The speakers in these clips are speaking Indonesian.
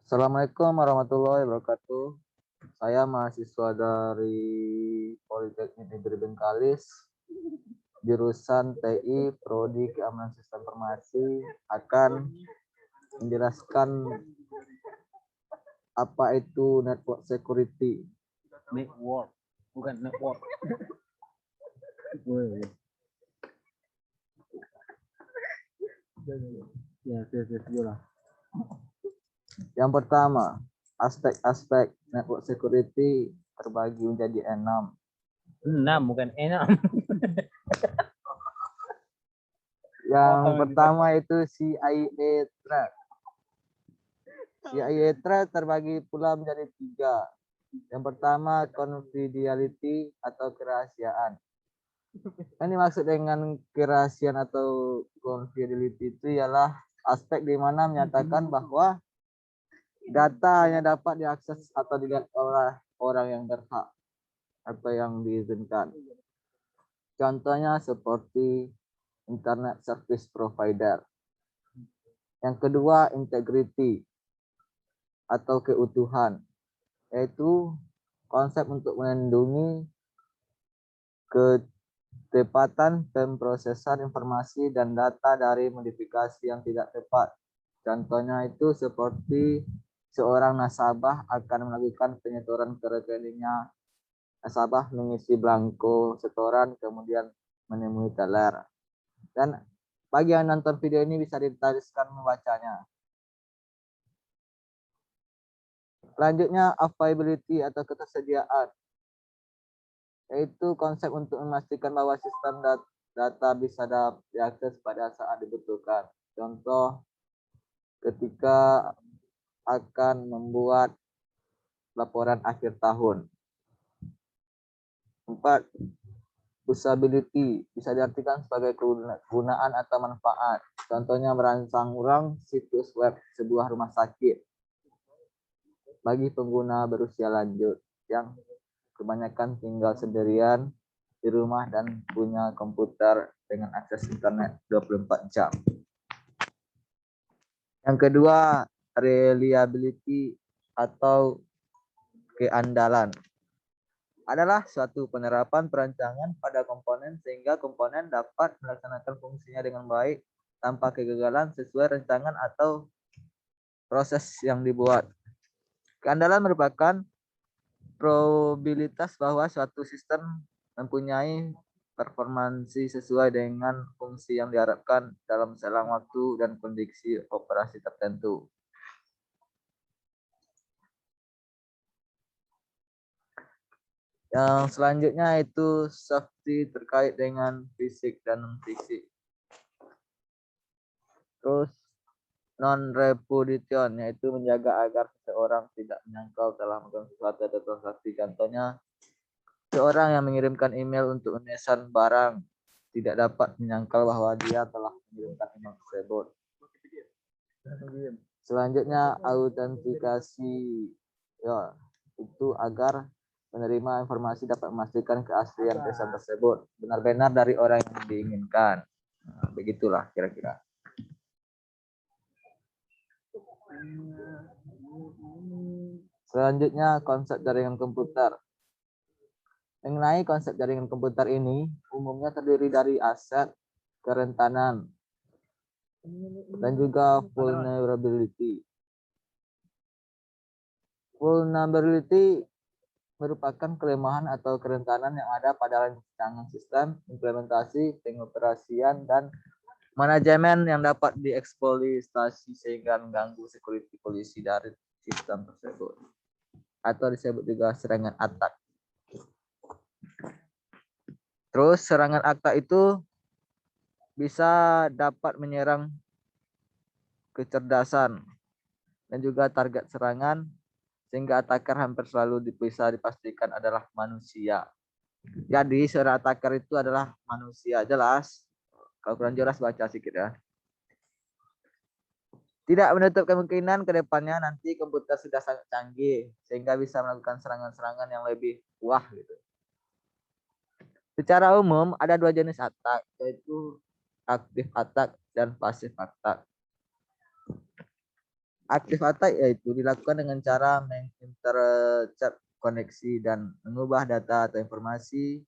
Assalamualaikum warahmatullahi wabarakatuh. Saya mahasiswa dari Politeknik Negeri Bengkalis, jurusan TI, Prodi Keamanan Sistem Informasi, akan menjelaskan apa itu network security. Network, bukan network. Ya. Yang pertama, aspek-aspek network security terbagi menjadi 6. 6 bukan 6. Yang pertama itu CIA threat. CIA threat terbagi pula menjadi 3. Yang pertama, confidentiality atau kerahasiaan. Ini maksud dengan kerahasiaan atau confidentiality itu ialah aspek di mana menyatakan bahwa data hanya dapat diakses atau dilihat oleh orang yang berhak atau yang diizinkan. Contohnya seperti internet service provider. Yang kedua, integrity atau keutuhan, yaitu konsep untuk melindungi ketepatan pemrosesan informasi dan data dari modifikasi yang tidak tepat. Contohnya itu seperti seorang nasabah akan melakukan penyetoran ke rekeningnya. Nasabah mengisi belangko setoran kemudian menemui teller. Dan bagi yang nonton video ini bisa dituliskan membacanya. Selanjutnya, availability atau ketersediaan, yaitu konsep untuk memastikan bahwa sistem data bisa diakses pada saat dibutuhkan. Contoh, ketika akan membuat laporan akhir tahun. 4. Usability bisa diartikan sebagai kegunaan atau manfaat. Contohnya merancang ulang situs web sebuah rumah sakit bagi pengguna berusia lanjut yang kebanyakan tinggal sendirian di rumah dan punya komputer dengan akses internet 24 jam. Yang kedua, reliability atau keandalan adalah suatu penerapan perancangan pada komponen sehingga komponen dapat melaksanakan fungsinya dengan baik tanpa kegagalan sesuai rancangan atau proses yang dibuat. Keandalan merupakan probabilitas bahwa suatu sistem mempunyai performansi sesuai dengan fungsi yang diharapkan dalam selang waktu dan kondisi operasi tertentu. Yang selanjutnya itu safety terkait dengan fisik dan non-fisik. Terus non-repudiation, yaitu menjaga agar seseorang tidak menyangkal telah melakukan sesuatu atau transaksi. Contohnya, seorang yang mengirimkan email untuk memesan barang tidak dapat menyangkal bahwa dia telah mengirimkan email tersebut. Selanjutnya, autentikasi, ya, itu agar menerima informasi dapat memastikan keaslian pesan tersebut benar-benar dari orang yang diinginkan. Nah, begitulah kira-kira. Selanjutnya, konsep jaringan komputer. Mengenai konsep jaringan komputer ini, umumnya terdiri dari aset, kerentanan, dan juga vulnerability. Vulnerability merupakan kelemahan atau kerentanan yang ada pada rancangan sistem, implementasi, pengoperasian, dan manajemen yang dapat dieksploitasi sehingga mengganggu security polisi dari sistem tersebut, atau disebut juga serangan attack. Terus serangan attack itu bisa dapat menyerang kecerdasan dan juga target serangan, sehingga attacker hampir selalu bisa dipastikan adalah manusia. Jadi seorang attacker itu adalah manusia, jelas. Kalau kurang jelas baca sedikit ya. Tidak menutup kemungkinan ke depannya nanti komputer sudah sangat canggih sehingga bisa melakukan serangan-serangan yang lebih wah gitu. Secara umum ada 2 jenis attack, yaitu active attack dan passive attack. Aktif attack yaitu dilakukan dengan cara mengintercept koneksi dan mengubah data atau informasi,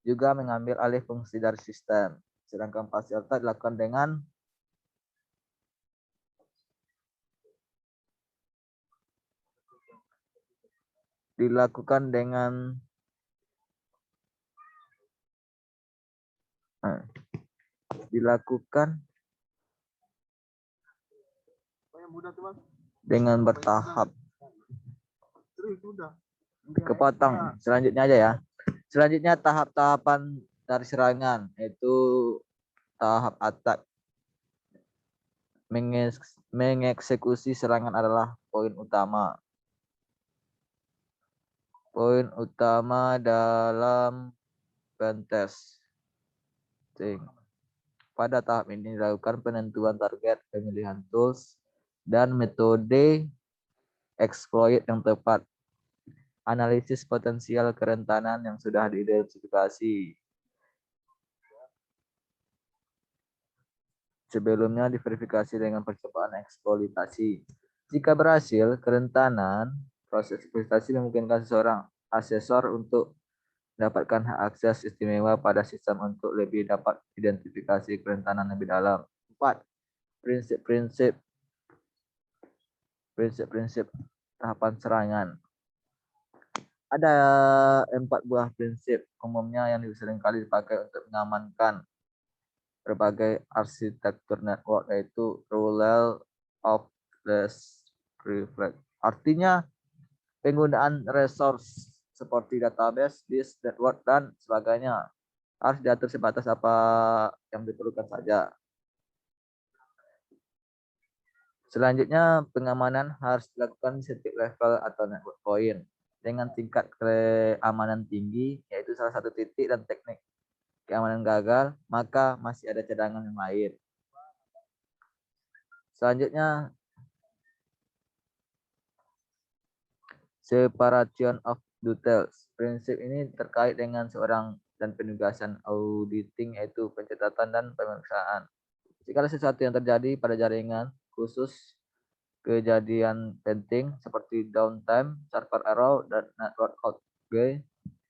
juga mengambil alih fungsi dari sistem. Sedangkan passive attack dilakukan dengan dengan bertahap. Kepotong. Selanjutnya aja ya. Selanjutnya tahap-tahapan dari serangan, yaitu tahap attack. Mengeksekusi serangan adalah poin utama. Poin utama dalam pentest. Pada tahap ini dilakukan penentuan target, pemilihan tools, dan metode exploit yang tepat. Analisis potensial kerentanan yang sudah diidentifikasi. Sebelumnya diverifikasi dengan percobaan eksploitasi. Jika berhasil, kerentanan proses eksploitasi memungkinkan seseorang asesor untuk mendapatkan hak akses istimewa pada sistem untuk lebih dapat identifikasi kerentanan lebih dalam. 4. Prinsip-prinsip tahapan serangan. Ada 4 buah prinsip umumnya yang seringkali dipakai untuk mengamankan berbagai arsitektur network, yaitu rule of least privilege. Artinya penggunaan resource seperti database, disk, network, dan sebagainya harus diatur sebatas apa yang diperlukan saja. Selanjutnya, pengamanan harus dilakukan di setiap level atau network point dengan tingkat keamanan tinggi, yaitu salah satu titik dan teknik keamanan gagal, maka masih ada cadangan yang lain. Selanjutnya, separation of details. Prinsip ini terkait dengan seorang dan penugasan auditing, yaitu pencatatan dan pemeriksaan. Jika sesuatu yang terjadi pada jaringan, khusus kejadian penting seperti downtime, server error, dan network outage,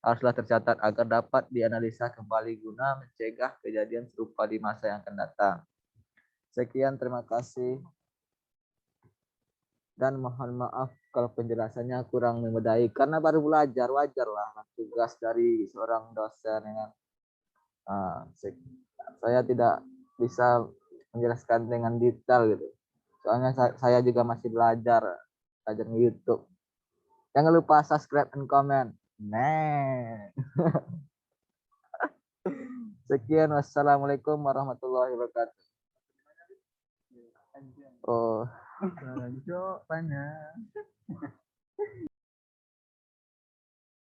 haruslah tercatat agar dapat dianalisa kembali guna mencegah kejadian serupa di masa yang akan datang. Sekian, terima kasih. Dan mohon maaf kalau penjelasannya kurang memadai karena baru belajar, wajarlah tugas dari seorang dosen ya. Saya tidak bisa menjelaskan dengan detail gitu. Soalnya saya juga masih belajar YouTube. Jangan lupa subscribe dan comment. Nah. Sekian, wassalamualaikum warahmatullahi wabarakatuh. Oh, banyak.